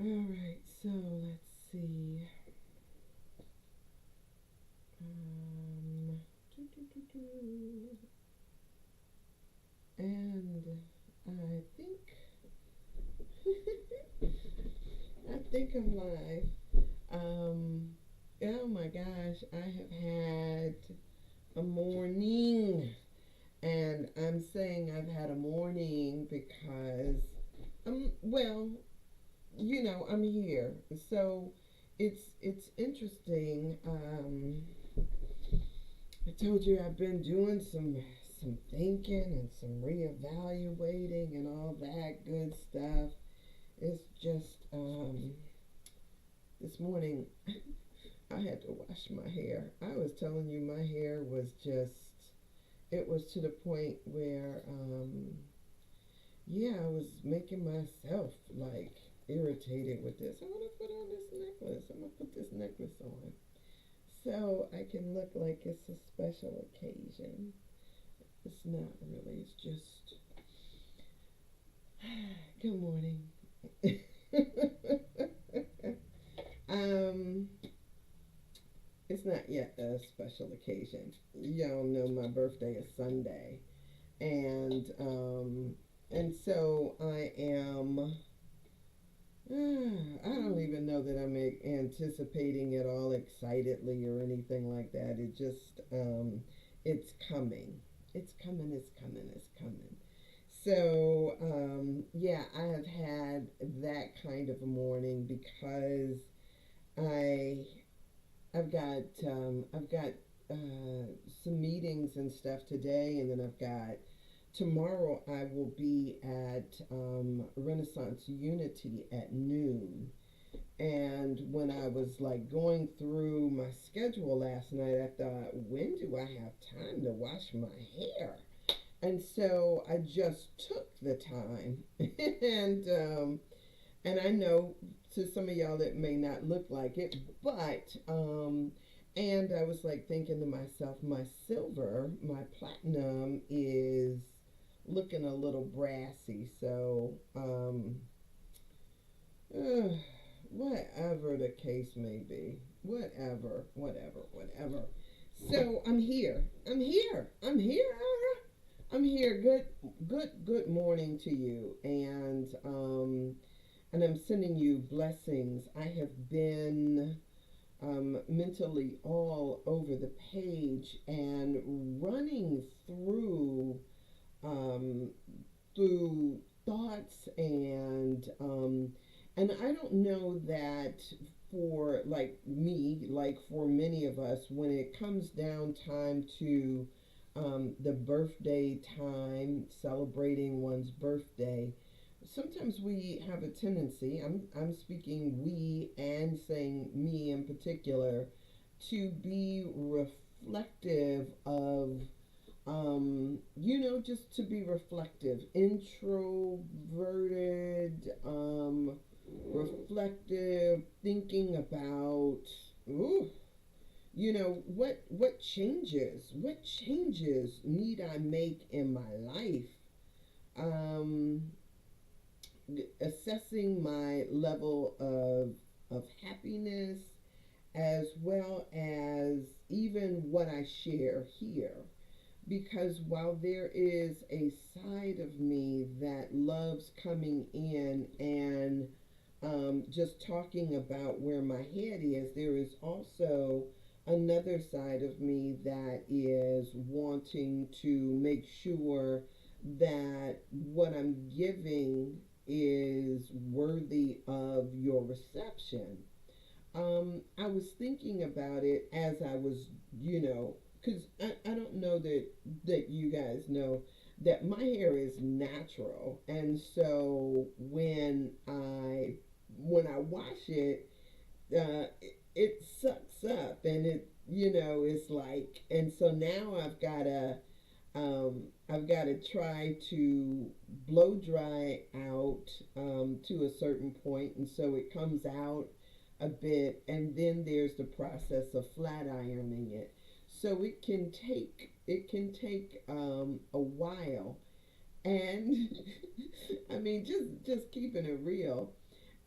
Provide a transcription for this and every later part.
All right, so let's see. Um, doo, doo, doo, doo. And I think I think I'm live. Um, oh my gosh, I have had a morning, and I'm saying I've had a morning because I'm here. So it's interesting. I told you I've been doing some thinking and some reevaluating and all that good stuff. It's just this morning I had to wash my hair. I was telling you my hair was just it was to the point where yeah, I was making myself like irritated with this. I want to put on this necklace. I'm gonna put this necklace on so I can look like it's a special occasion. It's not really. It's just good morning. um, it's not yet a special occasion. Y'all know my birthday is Sunday, and so I am. I don't even know that I'm anticipating it all excitedly or anything like that. It's coming. It's coming. It's coming. It's coming. So, yeah, I have had that kind of a morning because I I've got uh, some meetings and stuff today, and then I've got tomorrow. I will be at Renaissance Unity at noon. And when I was like going through my schedule last night, I thought, when do I have time to wash my hair? And so I just took the time, and I know to some of y'all it may not look like it, but and I was like thinking to myself, my silver, my platinum is looking a little brassy. So uh, whatever the case may be, whatever. So I'm here. I'm here. I'm here. I'm here. Good morning to you, and I'm sending you blessings. I have been mentally all over the page and running um, through thoughts and I don't know that for like me, like for many of us, when it comes down time to the birthday time, celebrating one's birthday, sometimes we have a tendency, I'm speaking we and saying me in particular, to be reflective of just to be reflective, introverted, reflective, thinking about, ooh, what changes need I make in my life? Um, Assessing my level of happiness as well as even what I share here. Because while there is a side of me that loves coming in and just talking about where my head is, there is also another side of me that is wanting to make sure that what I'm giving is worthy of your reception. I was thinking about it as I was, because I don't know that you guys know that my hair is natural, and so when I wash it, it sucks up, and it's like, and so now I've got to try to blow dry out to a certain point, and so it comes out a bit, and then there's the process of flat ironing it. So it can take a while, and I mean just keeping it real.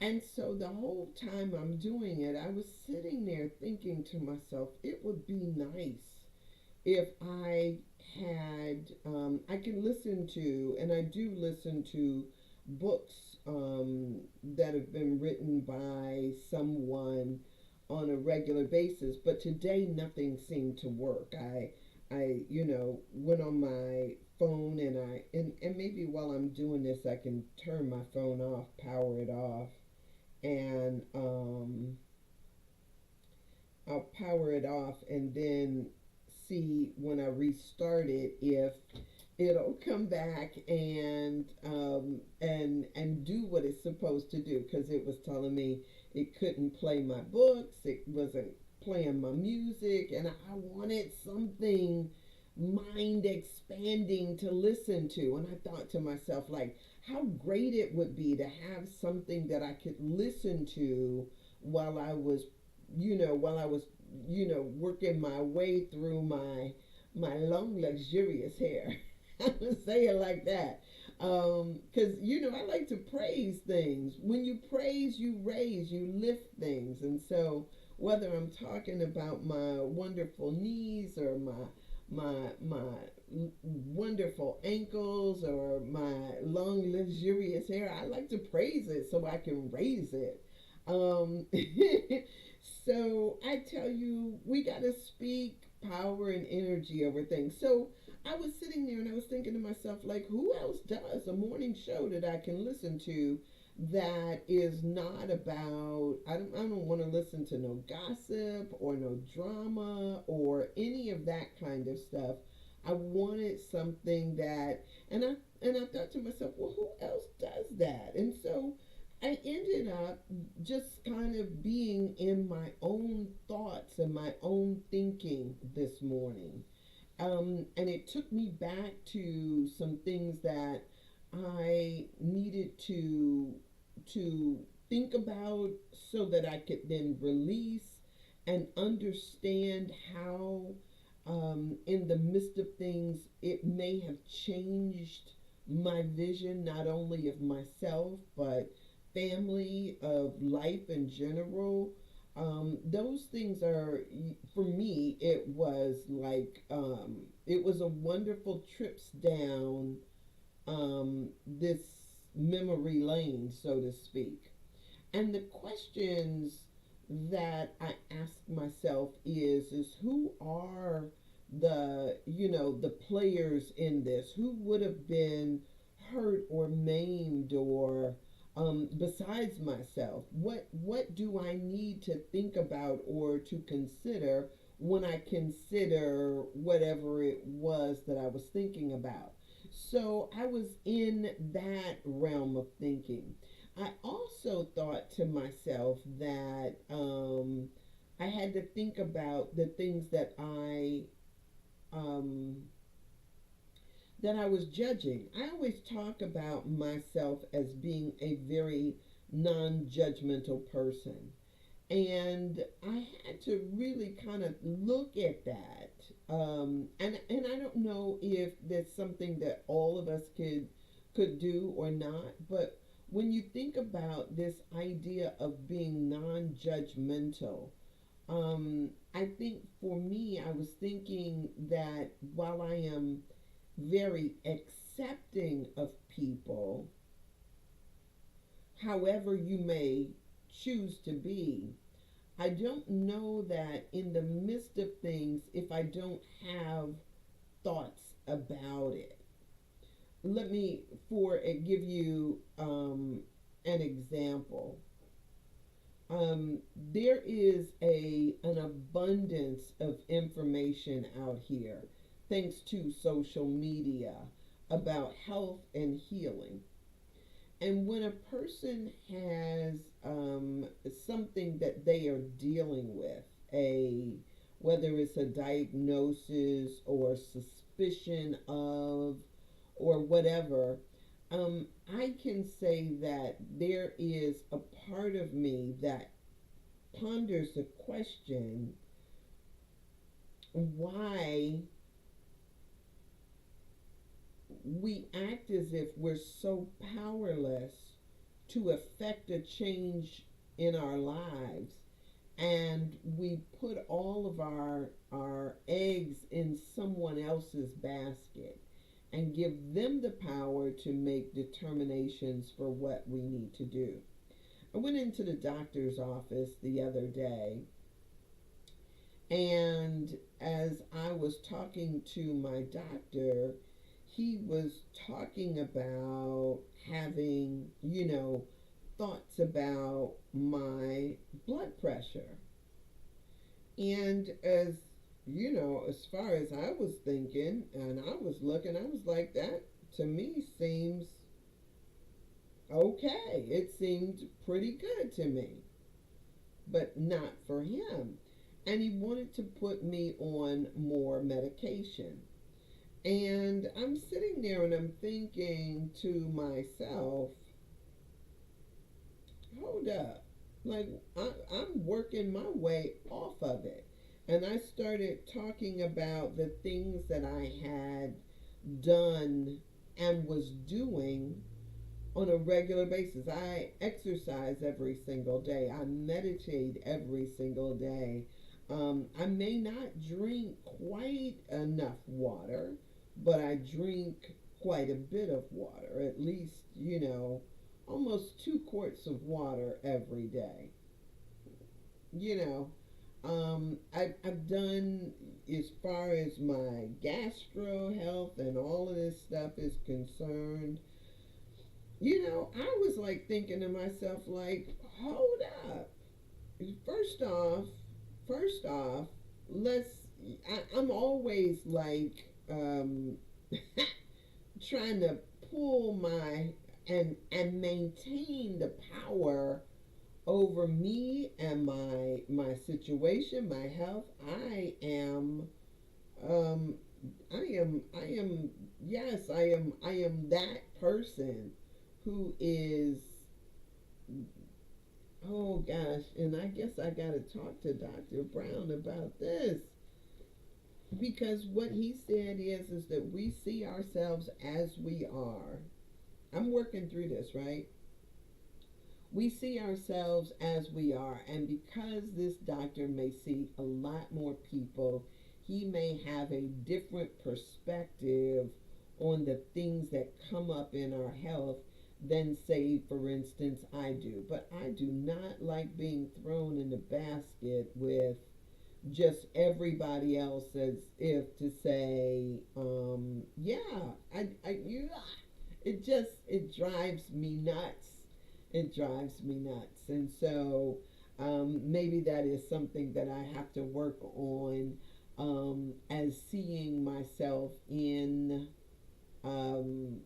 And so the whole time I'm doing it, I was sitting there thinking to myself, it would be nice if I had, I can listen to, and I do listen to books that have been written by someone on a regular basis, but today nothing seemed to work. Went on my phone and maybe while I'm doing this, I can turn my phone off, power it off, and I'll power it off and then see when I restart it if it'll come back and do what it's supposed to do, because it was telling me it couldn't play my books, it wasn't playing my music, and I wanted something mind expanding to listen to. And I thought to myself, like, how great it would be to have something that I could listen to while I was working my way through my long luxurious hair. I would say it like that. Because I like to praise things. When you praise, you raise, you lift things. And so whether I'm talking about my wonderful knees or my wonderful ankles or my long luxurious hair, I like to praise it so I can raise it. Um, so I tell you, we got to speak power and energy over things. So I was sitting there and I was thinking to myself, like, who else does a morning show that I can listen to that is not about, I don't want to listen to no gossip or no drama or any of that kind of stuff. I wanted something that, and I thought to myself, well, who else does that? And so I ended up just kind of being in my own thoughts and my own thinking this morning. And it took me back to some things that I needed to think about so that I could then release and understand how, in the midst of things, it may have changed my vision not only of myself but family, of life in general. Those things are, for me, it was a wonderful trips down this memory lane, so to speak. And the questions that I ask myself is who are the players in this? Who would have been hurt or maimed or besides myself? What do I need to think about or to consider when I consider whatever it was that I was thinking about? So I was in that realm of thinking. I also thought to myself that I had to think about the things um, that I was judging. I always talk about myself as being a very non judgmental person. And I had to really kind of look at that. And I don't know if that's something that all of us could do or not, but when you think about this idea of being non-judgmental, I think for me, I was thinking that while I am very accepting of people, however you may choose to be, I don't know that in the midst of things, if I don't have thoughts about it. Let me give you an example. There is an abundance of information out here, thanks to social media, about health and healing. And when a person has something that they are dealing with, a whether it's a diagnosis or suspicion of or whatever, I can say that there is a part of me that ponders the question why we act as if we're so powerless to affect a change in our lives, and we put all of our eggs in someone else's basket and give them the power to make determinations for what we need to do. I went into the doctor's office the other day, and as I was talking to my doctor, he was talking about having, thoughts about my blood pressure. And as far as I was thinking and I was looking, I was like, that to me seems okay. It seemed pretty good to me, but not for him. And he wanted to put me on more medication. And I'm sitting there and I'm thinking to myself, hold up. Like, I'm working my way off of it. And I started talking about the things that I had done and was doing on a regular basis. I exercise every single day, I meditate every single day. I may not drink quite enough water, but I drink quite a bit of water, at least, almost 2 quarts of water every day. You know, I've done, as far as my gastro health and all of this stuff is concerned, I was like thinking to myself, like, hold up. First off, first off, let's, I'm always like, trying to pull my and maintain the power over me and my situation, my health. Um I am yes, I am that person who is, oh gosh, and I guess I got to talk to Dr. Brown about this, because what he said is that we see ourselves as we are. I'm working through this, right? We see ourselves as we are, and because this doctor may see a lot more people, he may have a different perspective on the things that come up in our health than, say, for instance, I do. But I do not like being thrown in the basket with just everybody else, as if to say, yeah, it drives me nuts. It drives me nuts. And so maybe that is something that I have to work on, as seeing myself in, um,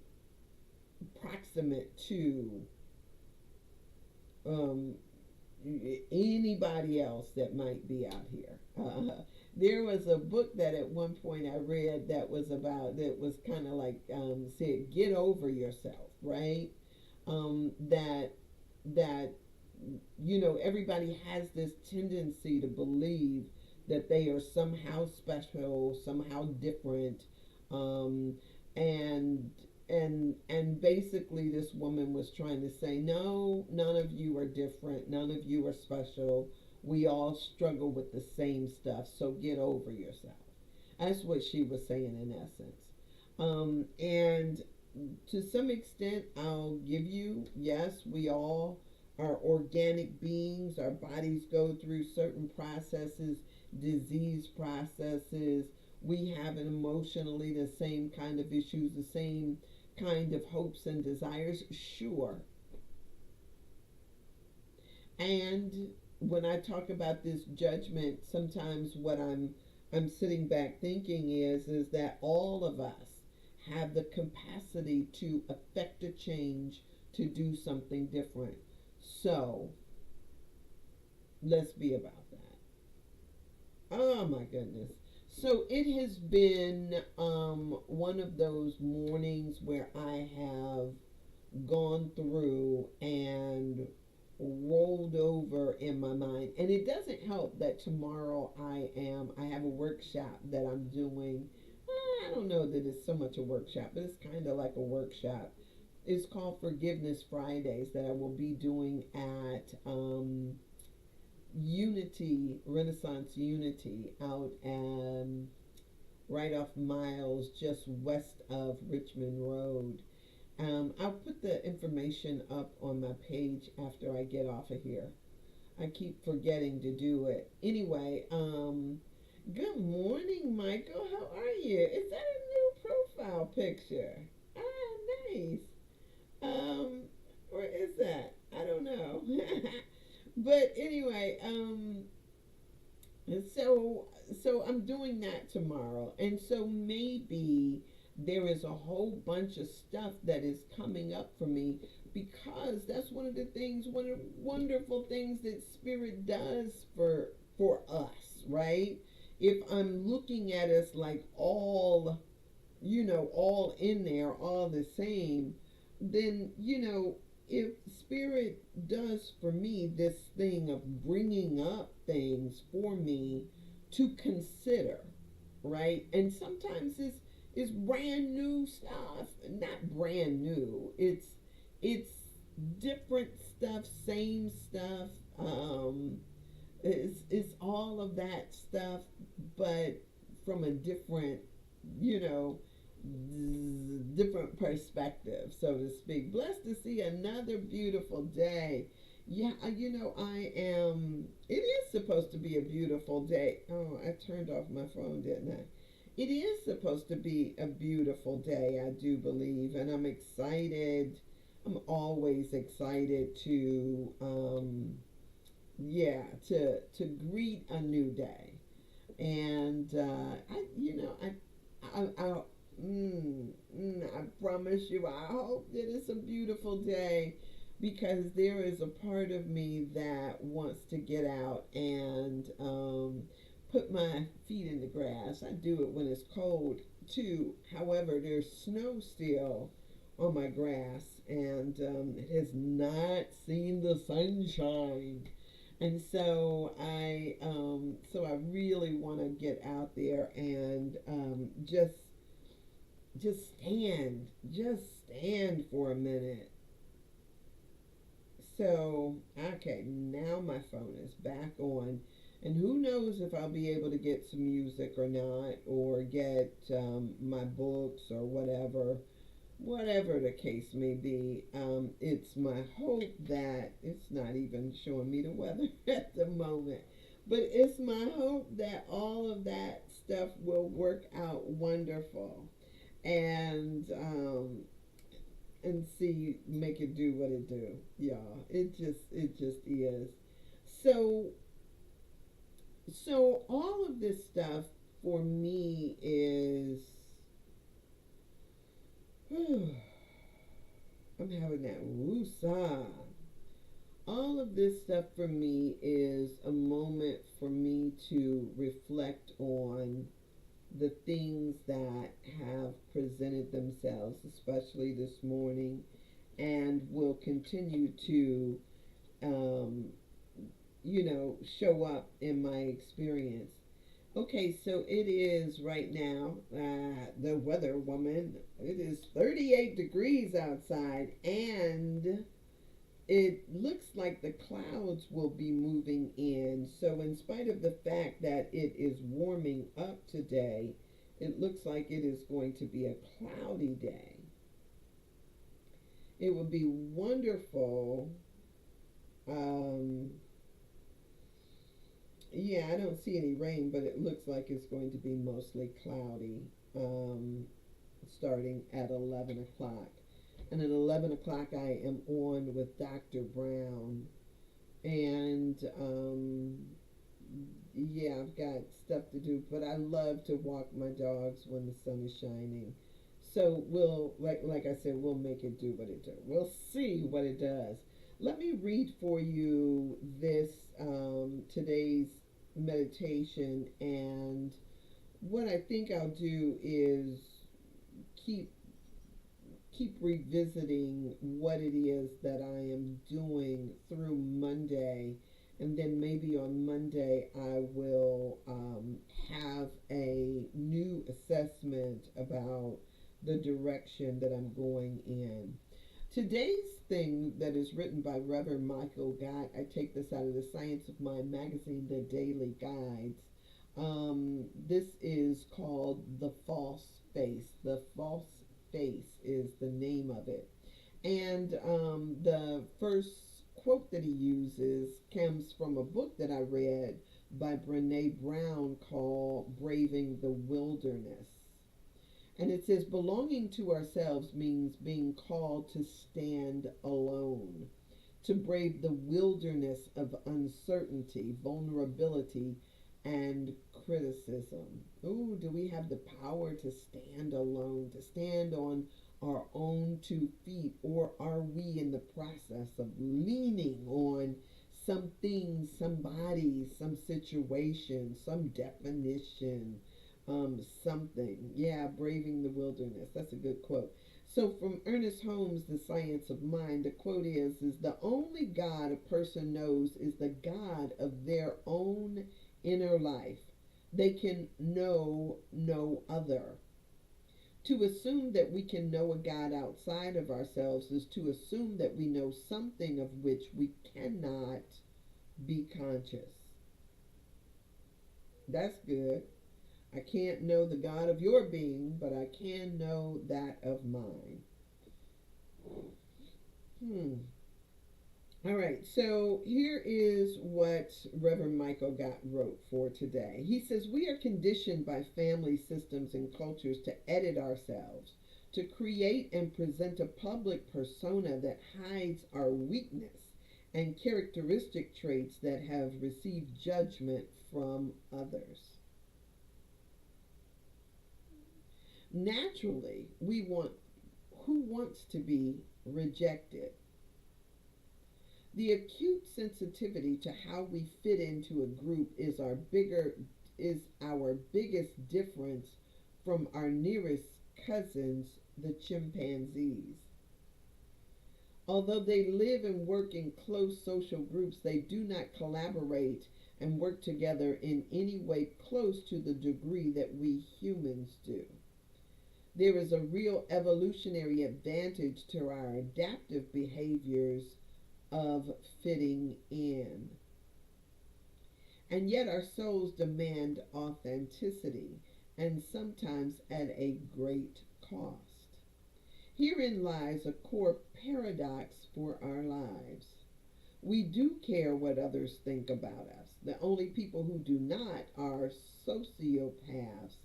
proximate to, um, anybody else that might be out here. There was a book that at one point I read that was about, that was kind of like, said, get over yourself, right? That that everybody has this tendency to believe that they are somehow special, somehow different, um, and and basically this woman was trying to say, no, none of you are different, none of you are special. We all struggle with the same stuff, so get over yourself. That's what she was saying in essence. And to some extent, I'll give you, yes, we all are organic beings. Our bodies go through certain processes, disease processes. We have emotionally the same kind of issues, the same kind of hopes and desires, sure. And when I talk about this judgment, sometimes what I'm sitting back thinking is that all of us have the capacity to affect a change, to do something different. So let's be about that. Oh my goodness. So it has been, one of those mornings where I have gone through and rolled over in my mind. And it doesn't help that tomorrow I have a workshop that I'm doing. I don't know that it's so much a workshop, but it's kind of like a workshop. It's called Forgiveness Fridays that I will be doing at Unity, Renaissance Unity, out right off Miles, just west of Richmond Road. I'll put the information up on my page after I get off of here. I keep forgetting to do it. Anyway, good morning, Michael. How are you? Is that a new profile picture? Ah, nice. Um, or is that? I don't know. But anyway, so I'm doing that tomorrow, and so maybe there is a whole bunch of stuff that is coming up for me, because that's one of the things, one of the wonderful things that Spirit does for us, right? If I'm looking at us like all, all in there, all the same, then, if Spirit does for me this thing of bringing up things for me to consider, right? And sometimes it's brand new stuff, not brand new. It's different stuff, same stuff. It's all of that stuff, but from a different, you know, different perspective, so to speak. Blessed to see another beautiful day. Yeah, I am. It is supposed to be a beautiful day. Oh, I turned off my phone, didn't I? It is supposed to be a beautiful day, I do believe, and I'm excited. I'm always excited to, yeah, to greet a new day. And I I promise you, I hope that it's a beautiful day, because there is a part of me that wants to get out and put my feet in the grass. I do it when it's cold too. However, there's snow still on my grass, and it has not seen the sunshine. And so I really want to get out there and just stand for a minute. So, okay, now my phone is back on, and who knows if I'll be able to get some music or not, or get my books or whatever the case may be. It's my hope that it's not even showing me the weather at the moment, but it's my hope that all of that stuff will work out wonderful, and see, make it do what it do, y'all. It just is. So all of this stuff for me is I'm having that woosah. All of this stuff for me is a moment for me to reflect on the things that have presented themselves, especially this morning, and will continue to, um, show up in my experience. Okay, so it is right now, the weather woman. It is 38 degrees outside, and it looks like the clouds will be moving in. So, in spite of the fact that it is warming up today, it looks like it is going to be a cloudy day. It would be wonderful. Um, yeah, I don't see any rain, but it looks like it's going to be mostly cloudy, starting at 11 o'clock. And at 11 o'clock, I am on with Dr. Brown. And yeah, I've got stuff to do, but I love to walk my dogs when the sun is shining. So we'll, like I said, we'll make it do what it does. We'll see what it does. Let me read for you this today's meditation, and what I think I'll do is keep revisiting what it is that I am doing through Monday, and then maybe on Monday I will have a new assessment about the direction that I'm going in. Today's thing that is written by Reverend Michael Gott, I take this out of the Science of Mind magazine, the Daily Guides. This is called The False Face. The False Face is the name of it. And the first quote that he uses comes from a book that I read by Brene Brown called Braving the Wilderness. And it says, belonging to ourselves means being called to stand alone, to brave the wilderness of uncertainty, vulnerability, and criticism. Ooh, do we have the power to stand alone, to stand on our own 2 feet? Or are we in the process of leaning on something, somebody, some situation, some definition, something? Yeah, braving the wilderness. That's a good quote. So from Ernest Holmes, The Science of Mind, the quote is the only God a person knows is the God of their own inner life. They can know no other. To assume that we can know a God outside of ourselves is to assume that we know something of which we cannot be conscious. That's good. I can't know the God of your being, but I can know that of mine. Hmm. All right, so here is what Reverend Michael Gott wrote for today. He says, we are conditioned by family systems and cultures to edit ourselves, to create and present a public persona that hides our weakness and characteristic traits that have received judgment from others. Naturally, we want who wants to be rejected? The acute sensitivity to how we fit into a group is our biggest difference from our nearest cousins, the chimpanzees. Although they live and work in close social groups, they do not collaborate and work together in any way close to the degree that we humans do. There is a real evolutionary advantage to our adaptive behaviors of fitting in. And yet our souls demand authenticity, and sometimes at a great cost. Herein lies a core paradox for our lives. We do care what others think about us. The only people who do not are sociopaths,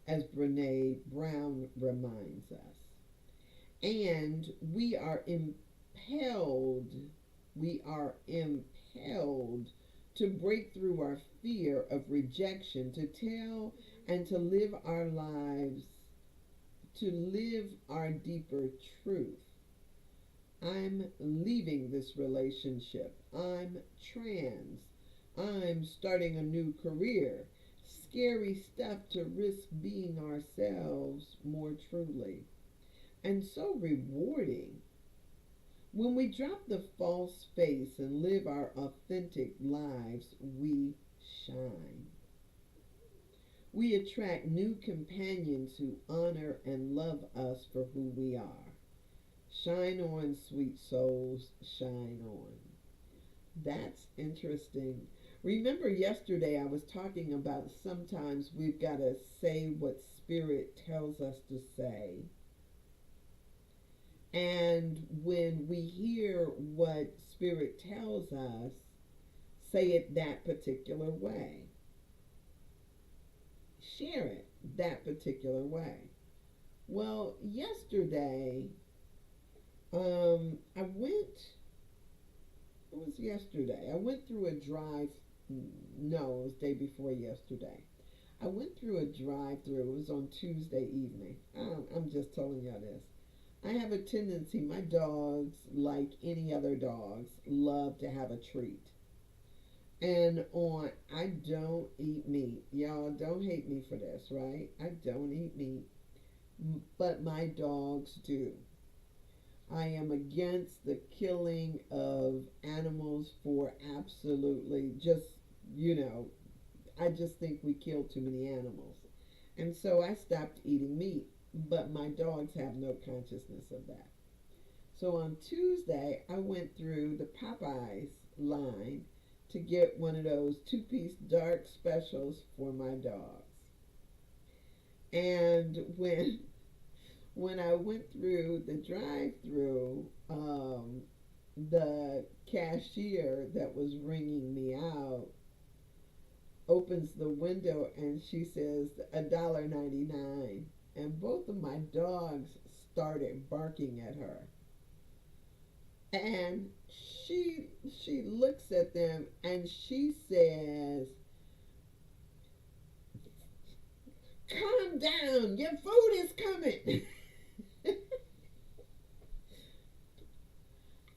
as Brene Brown reminds us. And we are impelled to break through our fear of rejection, to tell and to live our lives, to live our deeper truth. I'm leaving this relationship. I'm trans. I'm starting a new career. Scary stuff to risk being ourselves more truly. And so rewarding. When we drop the false face and live our authentic lives, we shine. We attract new companions who honor and love us for who we are. Shine on, sweet souls, shine on. That's interesting. Remember yesterday I was talking about sometimes we've got to say what Spirit tells us to say. And when we hear what Spirit tells us, say it that particular way. Share it that particular way. Well, yesterday, I went, it was yesterday. I went through a drive, no, it was day before yesterday. I went through a drive through, it was on Tuesday evening. I'm just telling you this. I have a tendency, my dogs, like any other dogs, love to have a treat. And I don't eat meat. Y'all don't hate me for this, right? I don't eat meat. But my dogs do. I am against the killing of animals for absolutely just, you know, I just think we kill too many animals. And so I stopped eating meat. But my dogs have no consciousness of that. So on Tuesday, I went through the Popeyes line to get one of those two-piece dark specials for my dogs. And when I went through the drive-through, the cashier that was ringing me out opens the window and she says $1.99, and both of my dogs started barking at her. And she looks at them and she says, "Calm down, your food is coming."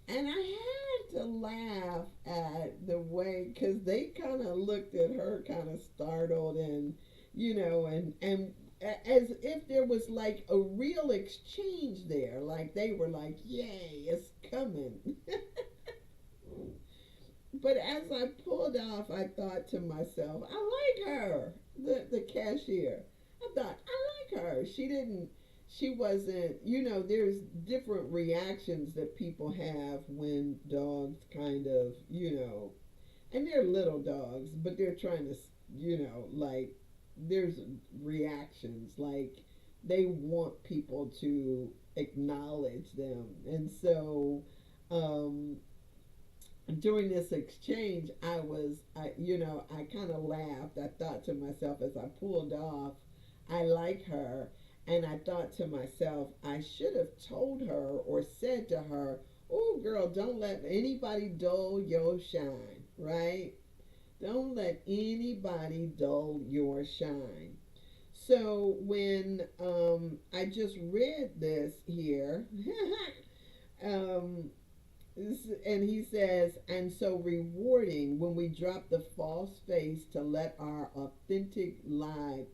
And I had to laugh at the way, because they kind of looked at her kind of startled, and as if there was like a real exchange there, like they were like, "Yay, it's coming." But as I pulled off, I thought to myself, I like her, the cashier. I thought, I like her. She wasn't, there's different reactions that people have when dogs kind of, and they're little dogs, but they're trying to, like, there's reactions. Like, they want people to acknowledge them. And so, um, during this exchange, I kind of laughed. I thought to myself as I pulled off, I like her. And I thought to myself, I should have told her or said to her, "Oh, girl, don't let anybody dull your shine," right? Don't let anybody dull your shine. So when I just read this here, um, and he says, and so rewarding when we drop the false face to live our authentic lives,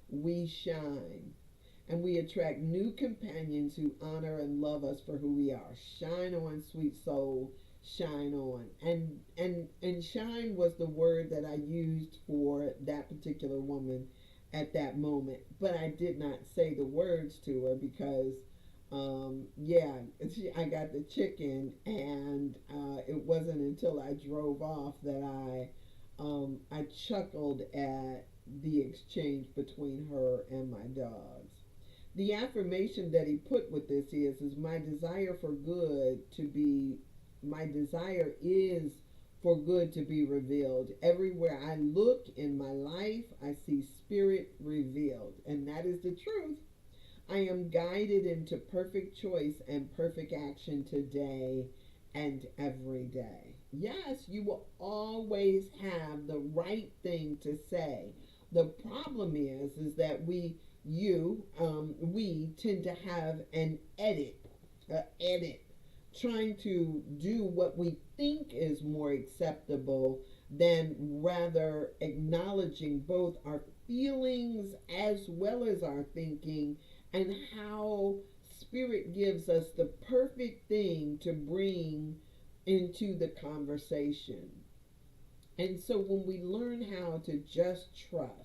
we shine. And we attract new companions who honor and love us for who we are. Shine on, sweet soul, shine on. And shine was the word that I used for that particular woman at that moment. But I did not say the words to her because yeah, I got the chicken, and it wasn't until I drove off that I chuckled at the exchange between her and my dogs. The affirmation that he put with this is my desire is for good to be revealed. Everywhere I look in my life, I see spirit revealed, and that is the truth. I am guided into perfect choice and perfect action today and every day. Yes, you will always have the right thing to say. The problem is that we tend to have edit, trying to do what we think is more acceptable than rather acknowledging both our feelings as well as our thinking, and how spirit gives us the perfect thing to bring into the conversation. And so when we learn how to just trust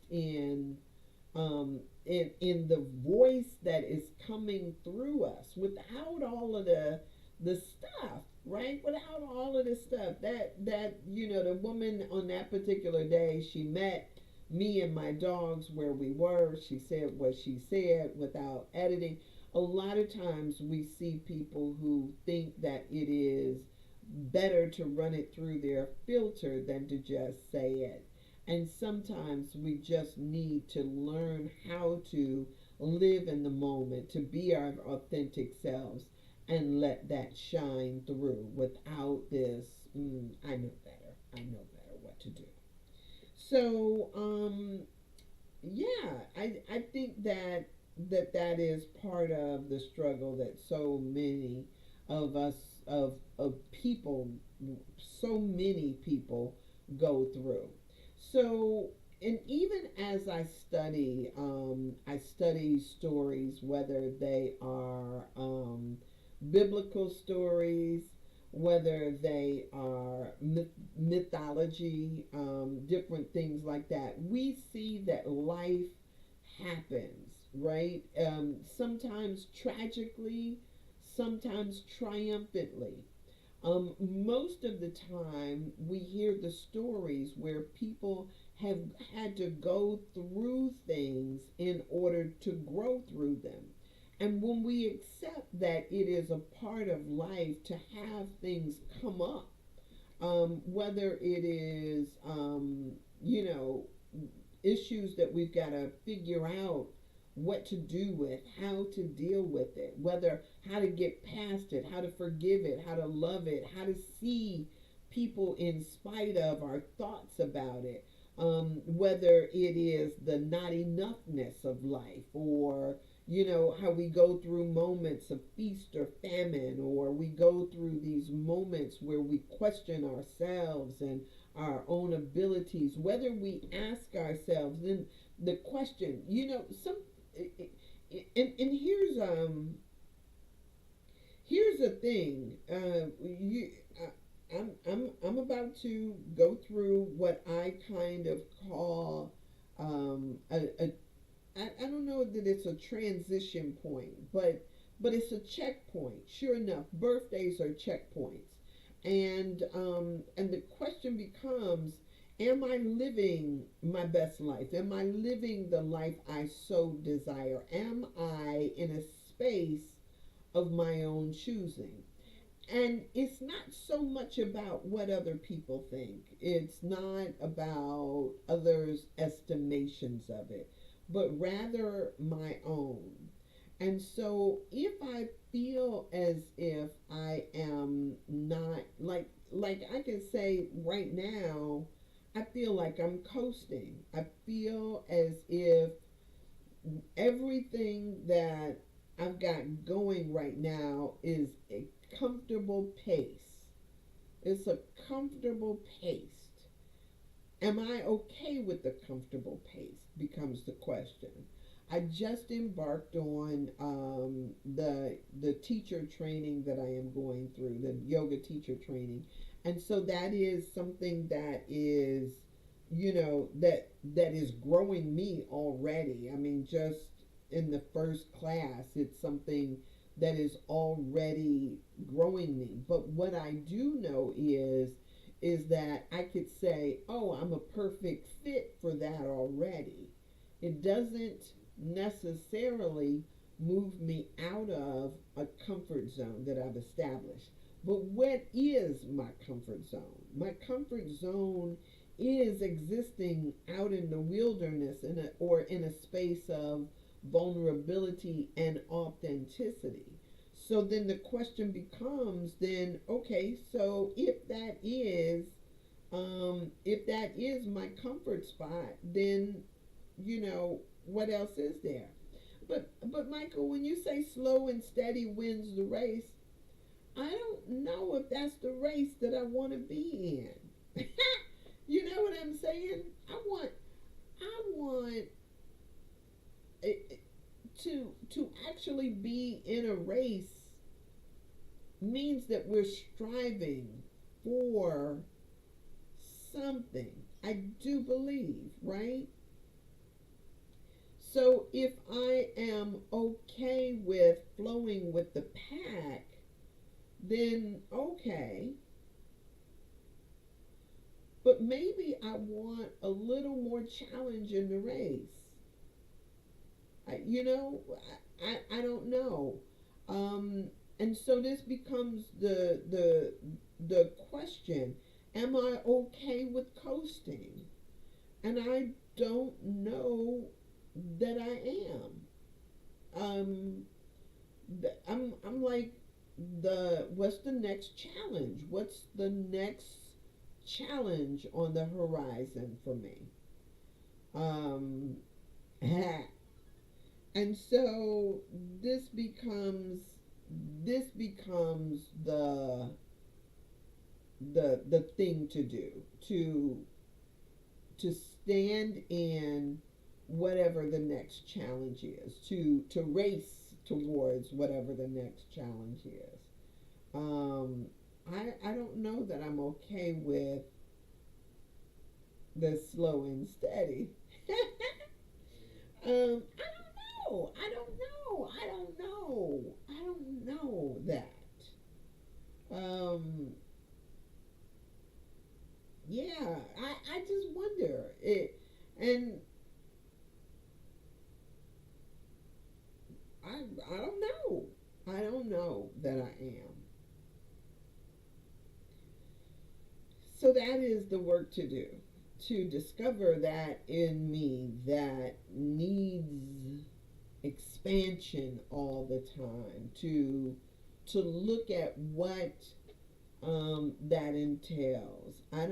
in the voice that is coming through us without all of the stuff, right? Without all of the stuff that the woman on that particular day, she met me and my dogs where we were. She said what she said without editing. A lot of times we see people who think that it is better to run it through their filter than to just say it. And sometimes we just need to learn how to live in the moment, to be our authentic selves, and let that shine through without this, I know better. I know better what to do. So, yeah, I think that is part of the struggle that so many of us, of people, so many people go through. So, and even as I study stories, whether they are biblical stories, whether they are mythology, different things like that. We see that life happens, right? Sometimes tragically, sometimes triumphantly. Most of the time, we hear the stories where people have had to go through things in order to grow through them. And when we accept that it is a part of life to have things come up, whether it is, you know, issues that we've got to figure out what to do with, how to deal with it, whether how to get past it, how to forgive it, how to love it, how to see people in spite of our thoughts about it, whether it is the not enoughness of life, or how we go through moments of feast or famine, or we go through these moments where we question ourselves and our own abilities, whether we ask ourselves then the question, some and here's the thing. I'm about to go through what I kind of call, a I don't know that it's a transition point, but it's a checkpoint. Sure enough, birthdays are checkpoints, and the question becomes: am I living my best life? Am I living the life I so desire? Am I in a space of my own choosing? And it's not so much about what other people think. It's not about others' estimations of it, but rather my own. And so if I feel as if I am not, like I can say right now, I feel like I'm coasting. I feel as if everything that I've got going right now is a comfortable pace. It's a comfortable pace. Am I okay with the comfortable pace? Becomes the question. I just embarked on, the teacher training that I am going through, the yoga teacher training, and so that is something that is, that is growing me already. I mean, just in the first class, it's something that is already growing me. But what I do know is that I could say, oh, I'm a perfect fit for that already. It doesn't necessarily move me out of a comfort zone that I've established. But what is my comfort zone? My comfort zone is existing out in the wilderness, or in a space of vulnerability and authenticity. So then the question becomes, then okay, so if that is my comfort spot, then what else is there? But Michael, when you say slow and steady wins the race, I don't know if that's the race that I want to be in. You know what I'm saying? I want it, to actually be in a race means that we're striving for something. I do believe, right? So if I am okay with flowing with the pack, then okay. But maybe I want a little more challenge in the race. I don't know. Um, and so this becomes the question: am I okay with coasting? And I don't know that I am. I'm like, what's the next challenge? What's the next challenge on the horizon for me? Um, and so this becomes this becomes the thing to do, to stand in whatever the next challenge is, to race towards whatever the next challenge is. um I don't know that I'm okay with the slow and steady. I don't know. I don't know. I don't know. I don't know that. Um, yeah, I just wonder it, and I don't know. I don't know that I am. So that is the work to do, to discover that in me that needs expansion all the time, to look at what that entails. I'm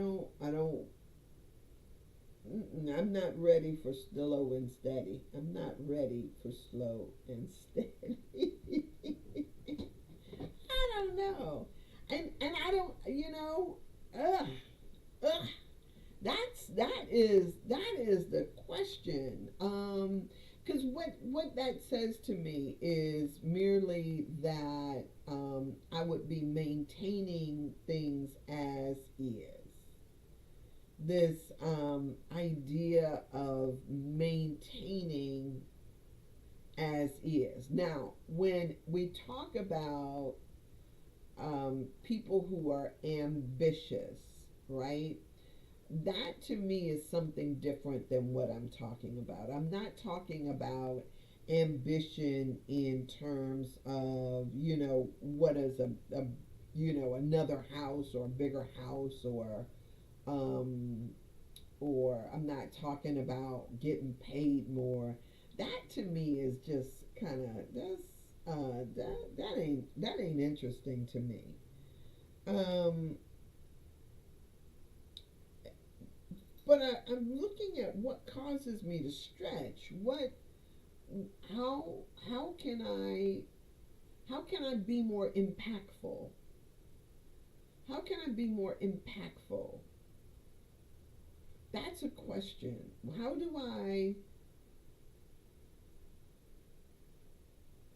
not ready for slow and steady. I'm not ready for slow and steady. I don't know. And I don't, ugh, ugh. That is the question. Because what that says to me is merely that I would be maintaining things as is. This idea of maintaining as is. Now, when we talk about people who are ambitious, right? That to me is something different than what I'm talking about. I'm not talking about ambition in terms of, what is a another house or a bigger house, um, or I'm not talking about getting paid more. That to me is just kind of that ain't interesting to me. Um, but I'm looking at what causes me to stretch. How how can I how can I be more impactful? How can I be more impactful? That's a question. How do I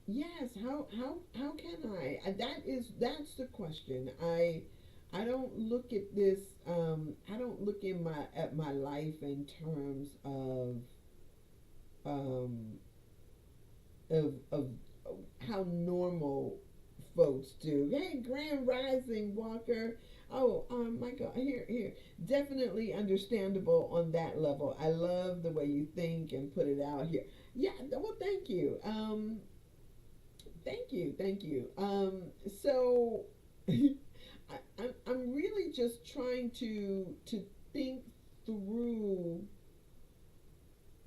Yes, how can I? That's the question. I don't look at this. I don't look in my at my life in terms um, of how normal folks do. Hey, Grand Rising Walker. Oh, Michael, here. Definitely understandable on that level. I love the way you think and put it out here. Yeah, well, thank you. Thank you, thank you. So I'm really just trying to think through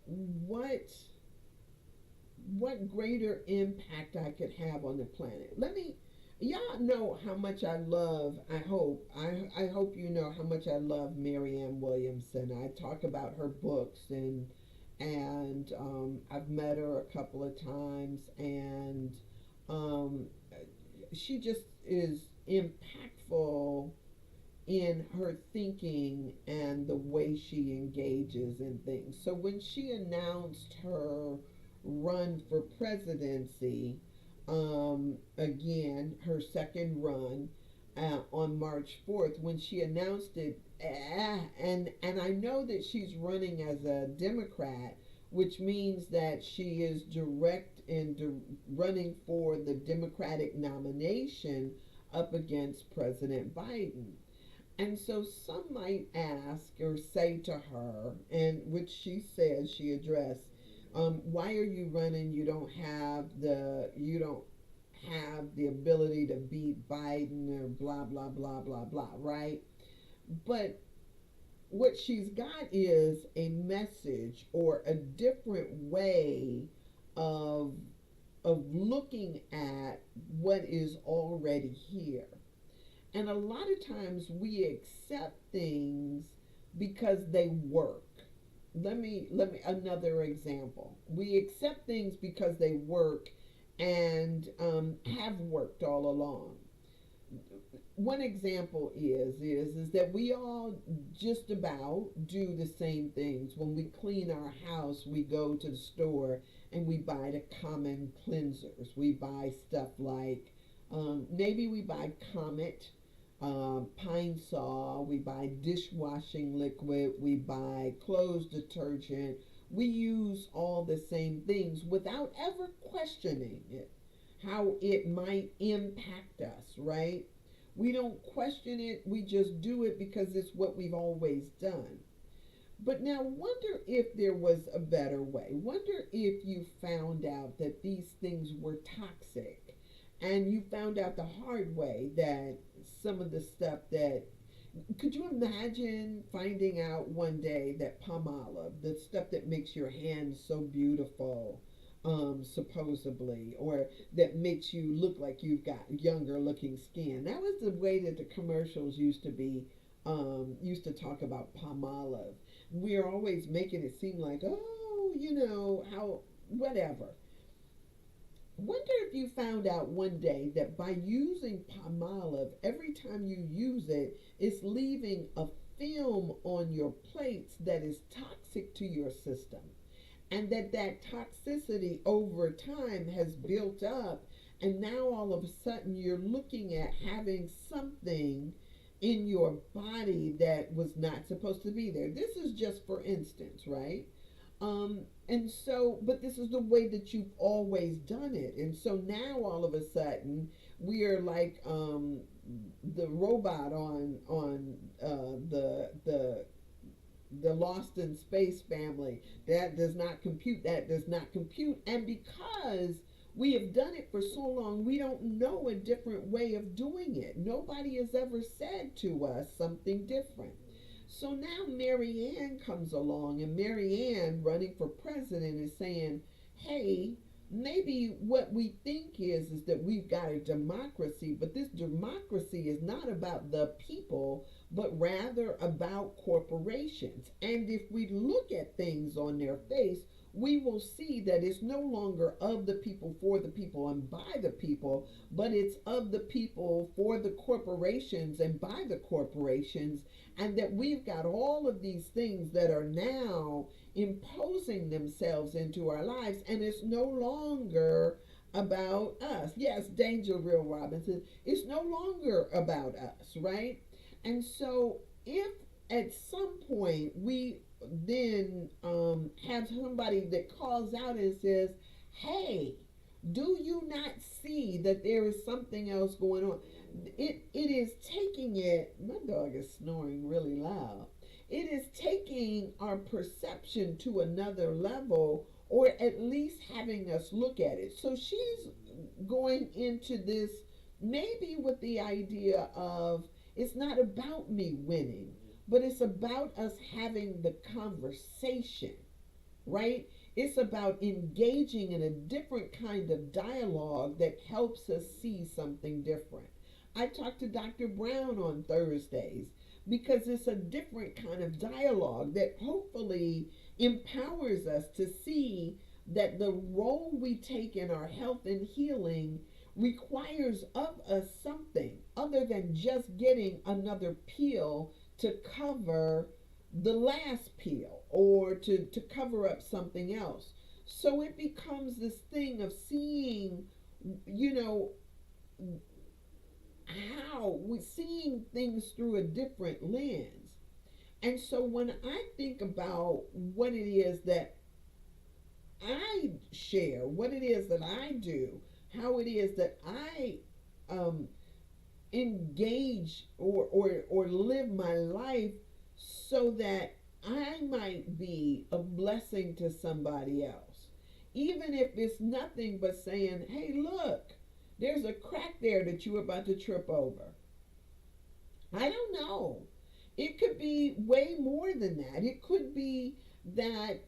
what what greater impact I could have on the planet. Y'all know how much I love. I hope you know how much I love Marianne Williamson. I talk about her books, and I've met her a couple of times, and um, she just is impactful in her thinking and the way she engages in things. So when she announced her run for presidency, again, her second run on March 4th, when she announced it, and I know that she's running as a Democrat, which means that she is running for the Democratic nomination up against President Biden. And so some might ask or say to her, and which she says she addressed, why are you running? You don't have the ability to beat Biden or blah blah blah blah blah, right? But what she's got is a message or a different way of of looking at what is already here. And a lot of times we accept things because they work. Let me another example. We accept things because they work and have worked all along. One example is that we all just about do the same things. When we clean our house, we go to the store and we buy the common cleansers. We buy stuff like maybe we buy Comet, Pine Sol, we buy dishwashing liquid, we buy clothes detergent, We use all the same things without ever questioning it, how it might impact us, right? We don't question it, we just do it because it's what we've always done. But now, wonder if there was a better way. Wonder if you found out that these things were toxic and you found out the hard way that some of the stuff that, could you imagine finding out one day that palm olive, the stuff that makes your hands so beautiful, supposedly, or that makes you look like you've got younger looking skin? That was the way that the commercials used to be, used to talk about palm olive. We're always making it seem like, oh, how, whatever. Wonder if you found out one day that by using palm olive, every time you use it, it's leaving a film on your plates that is toxic to your system. And that toxicity over time has built up. And now all of a sudden you're looking at having something in your body that was not supposed to be there. This is just for instance, right? And so, but this is the way that you've always done it. And so now all of a sudden we are like, the robot on the Lost in Space family. That does not compute. That does not compute. And because we have done it for so long, we don't know a different way of doing it. Nobody has ever said to us something different. So now Mary Ann comes along, and Mary Ann, running for president, is saying, hey, maybe what we think is that we've got a democracy, but this democracy is not about the people, but rather about corporations. And if we look at things on their face, we will see that it's no longer of the people, for the people, and by the people, but it's of the people, for the corporations, and by the corporations. And that we've got all of these things that are now imposing themselves into our lives, and it's no longer about us. Yes, Danger Real Robinson, it's no longer about us, right? And so if at some point we then have somebody that calls out and says, hey, do you not see that there is something else going on? It is taking it, my dog is snoring really loud. It is taking our perception to another level, or at least having us look at it. So she's going into this maybe with the idea of, it's not about me winning, but it's about us having the conversation, right? It's about engaging in a different kind of dialogue that helps us see something different. I talked to Dr. Brown on Thursdays because it's a different kind of dialogue that hopefully empowers us to see that the role we take in our health and healing requires of us something other than just getting another pill to cover the last pill, or to cover up something else. So it becomes this thing of seeing, you know, how we're seeing things through a different lens. And so when I think about what it is that I share, what it is that I do, how it is that I um, engage or live my life so that I might be a blessing to somebody else. Even if it's nothing but saying, hey, look, there's a crack there that you're about to trip over. I don't know. It could be way more than that. It could be that,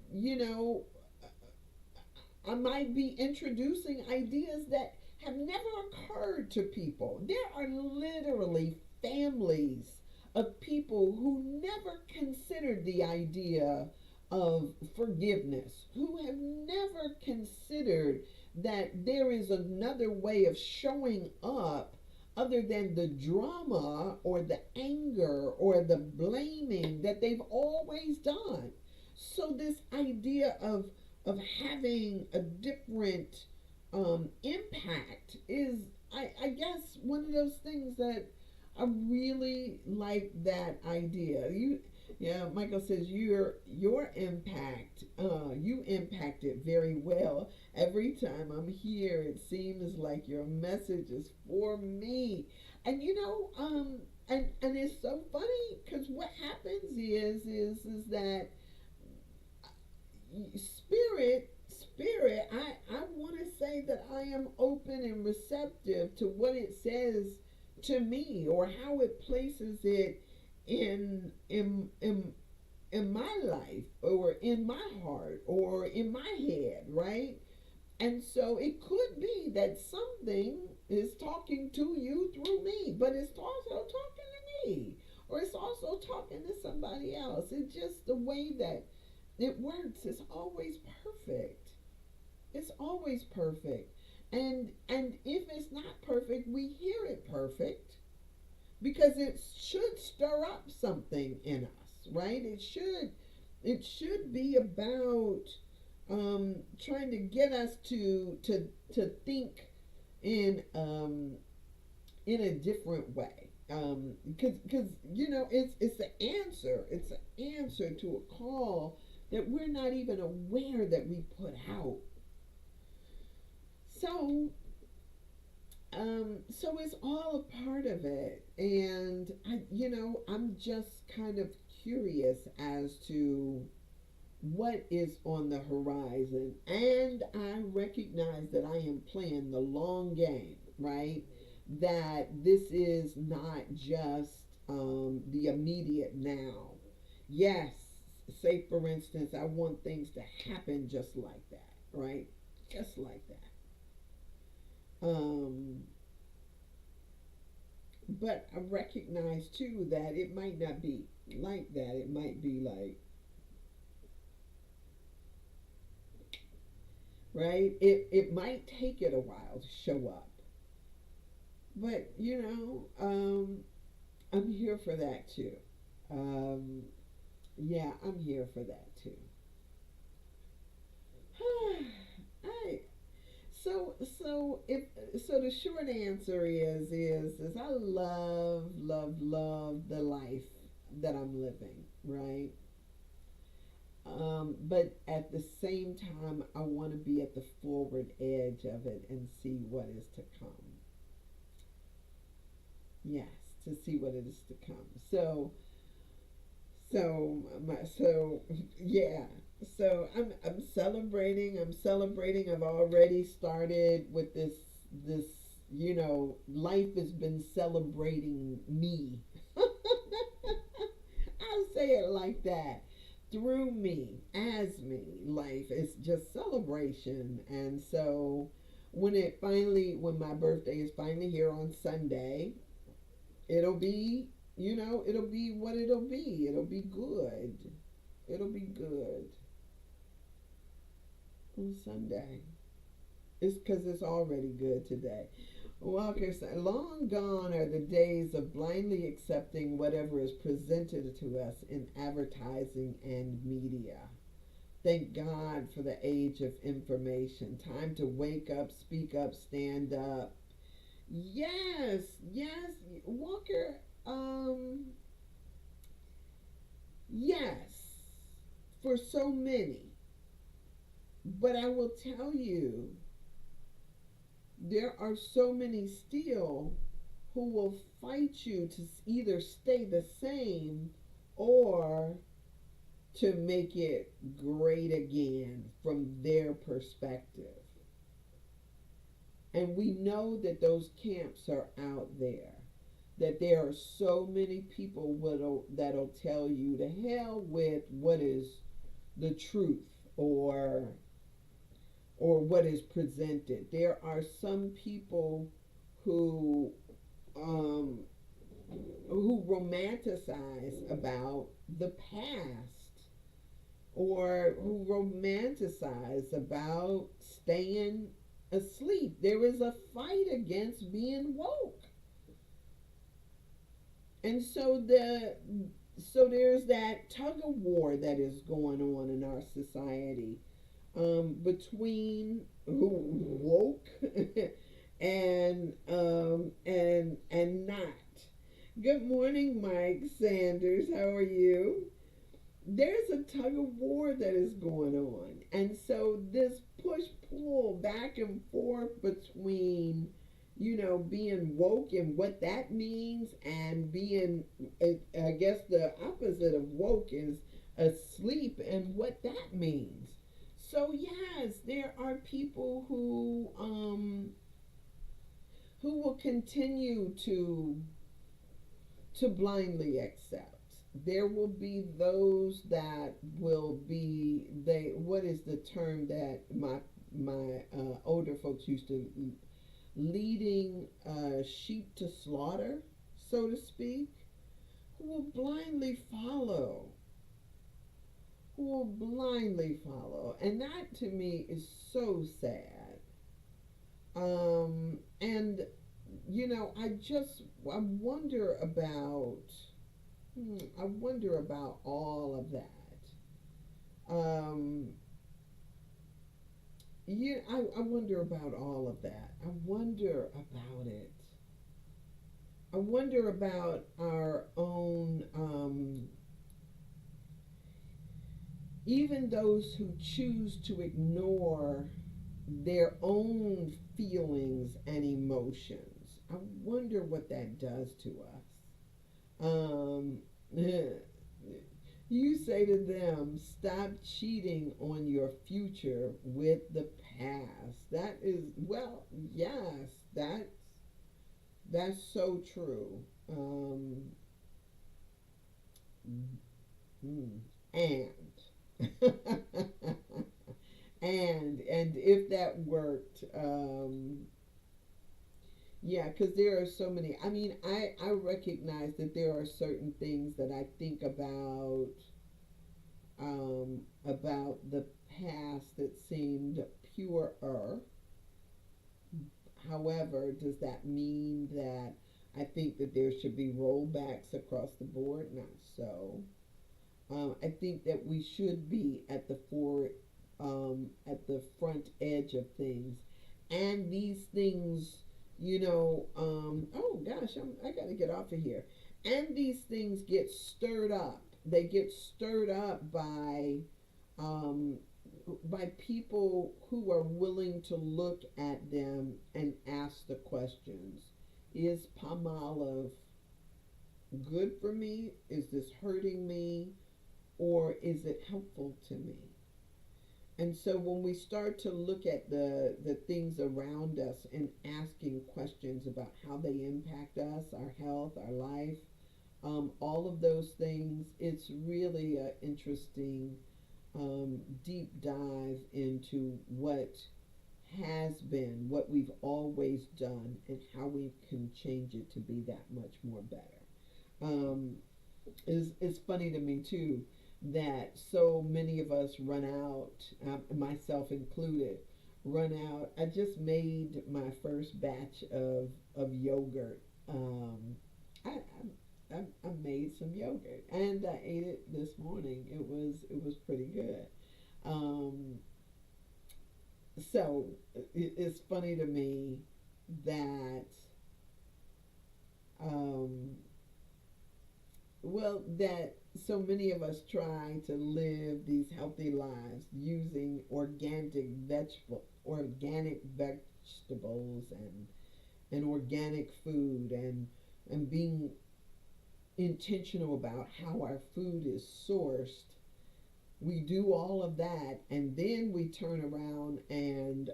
I might be introducing ideas that have never occurred to people. There are literally families of people who never considered the idea of forgiveness, who have never considered that there is another way of showing up other than the drama or the anger or the blaming that they've always done. So this idea of having a different impact is, I guess, one of those things that I really like that idea. Yeah, Michael says your impact, you impact it very well. Every time I'm here, it seems like your message is for me. And and it's so funny because what happens is that spirit, I want to say that I am open and receptive to what it says to me, or how it places it in my life, or in my heart, or in my head, right? And so it could be that something is talking to you through me, but it's also talking to me, or it's also talking to somebody else. It's just the way that it works. It's always perfect. It's always perfect. And if it's not perfect, we hear it perfect because it should stir up something in us, right? It should be about trying to get us to think in in a different way. Because it's an answer. It's an answer to a call that we're not even aware that we put out. So so it's all a part of it, and I'm just kind of curious as to what is on the horizon, and I recognize that I am playing the long game, right? That this is not just the immediate now. Yes, say for instance, I want things to happen just like that, right? Just like that. Um, but I recognize too that it might not be like that. It might be like, right? It might take it a while to show up. But I'm here for that too. Um, yeah, I'm here for that too. I if so the short answer is I love the life that I'm living, right? But at the same time, I want to be at the forward edge of it and see what is to come. Yes, to see what it is to come. So yeah. So I'm celebrating. I'm celebrating. I've already started with this. Life has been celebrating me. I'll say it like that. Through me, as me, life is just celebration. And so when my birthday is finally here on Sunday, it'll be, it'll be what it'll be. It'll be good. It'll be good on Sunday. It's because it's already good today. Walker said, long gone are the days of blindly accepting whatever is presented to us in advertising and media. Thank God for the age of information. Time to wake up, speak up, stand up. Yes, yes, Walker. Yes, for so many. But I will tell you, there are so many still who will fight you to either stay the same or to make it great again from their perspective. And we know that those camps are out there. That there are so many people that'll tell you to hell with what is the truth, or what is presented. There are some people who um, who romanticize about the past, or who romanticize about staying asleep. There is a fight against being woke. And so there's that tug of war that is going on in our society, between who woke and not. Good morning, Mike Sanders. How are you? there's a tug of war that is going on. And so this push pull back and forth between, being woke and what that means, and being, I guess the opposite of woke is asleep and what that means. So yes, there are people who will continue to blindly accept. There will be those that will be, they, what is the term that my older folks used to, leading sheep to slaughter, so to speak, who will blindly follow, and that to me is so sad. And I wonder about, I wonder about all of that. Um, yeah, I wonder about all of that. I wonder about it. I wonder about our own, even those who choose to ignore their own feelings and emotions. I wonder what that does to us. You say to them, stop cheating on your future with the past. That is, well, yes, that's so true. Mm, and and if that worked, yeah, because there are so many. I mean, I recognize that there are certain things that I think about the past that seemed purer. However, does that mean that I think that there should be rollbacks across the board? Not so. I think that we should be at the front edge of things, and these things, oh gosh, I got to get off of here. And these things get stirred up. They get stirred up um, by people who are willing to look at them and ask the questions: is Palmolive good for me? Is this hurting me? Or is it helpful to me? And so when we start to look at the things around us and asking questions about how they impact us, our health, our life, all of those things, it's really an interesting deep dive into what has been, what we've always done, and how we can change it to be that much more better. Um, it's funny to me too that so many of us run out, myself included, run out. I just made my first batch of yogurt. I made some yogurt and I ate it this morning. It was pretty good. Um, so it's funny to me that um, well, that so many of us try to live these healthy lives using organic vegetables and organic food, and being intentional about how our food is sourced. We do all of that, and then we turn around and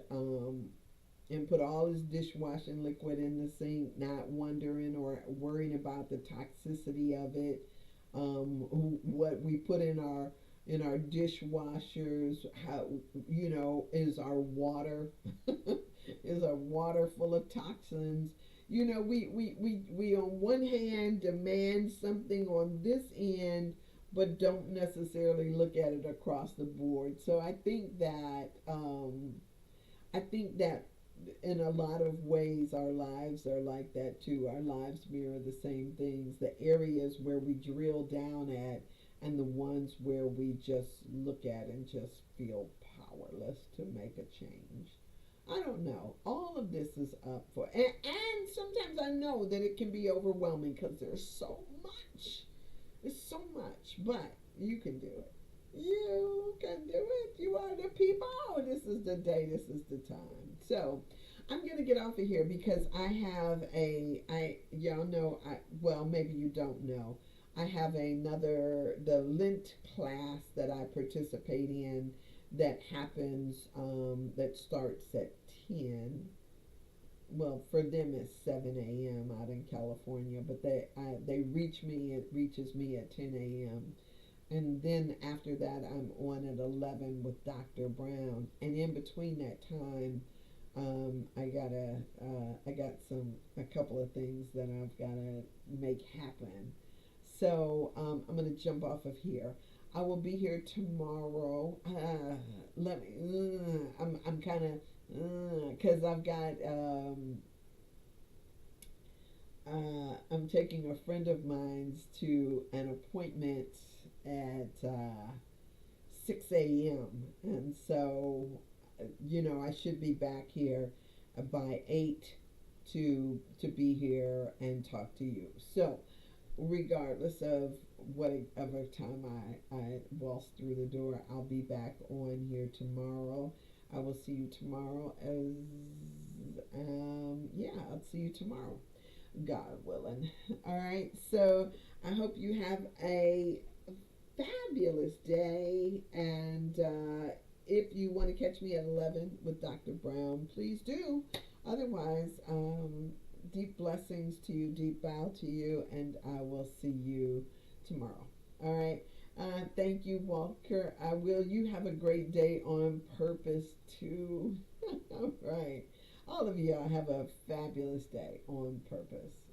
put all this dishwashing liquid in the sink, not wondering or worrying about the toxicity of it. What we put in our dishwashers, how, is our water is our water full of toxins. We on one hand demand something on this end, but don't necessarily look at it across the board. So I think that in a lot of ways our lives are like that too. Our lives mirror the same things. The areas where we drill down at, and the ones where we just look at and just feel powerless to make a change. I don't know. All of this is up for, and sometimes I know that it can be overwhelming because there's so much. It's so much, but You can do it. You can do it. You are the people. This is the day. This is the time. So I'm gonna get off of here because I have y'all know well, maybe you don't know. I have another the Lent class that I participate in that happens that starts at 10. Well, for them it's 7 a.m. out in California, but they reach me. It reaches me at 10 a.m. And then after that, I'm on at 11 with Dr. Brown. And in between that time, I got a couple of things that I've gotta make happen. So I'm gonna jump off of here. I will be here tomorrow. Let me. I'm kind of because I've got I'm taking a friend of mine's to an appointment at 6 a.m. And so, I should be back here by 8 to be here and talk to you. So, regardless of whatever time I waltz through the door, I'll be back on here tomorrow. I will see you tomorrow yeah, I'll see you tomorrow. God willing. All right. So I hope you have a fabulous day. And if you want to catch me at 11 with Dr. Brown, please do. Otherwise, deep blessings to you, deep bow to you, and I will see you tomorrow. All right. Thank you, Walker. I will. You have a great day on purpose, too. All right. All of y'all have a fabulous day on purpose.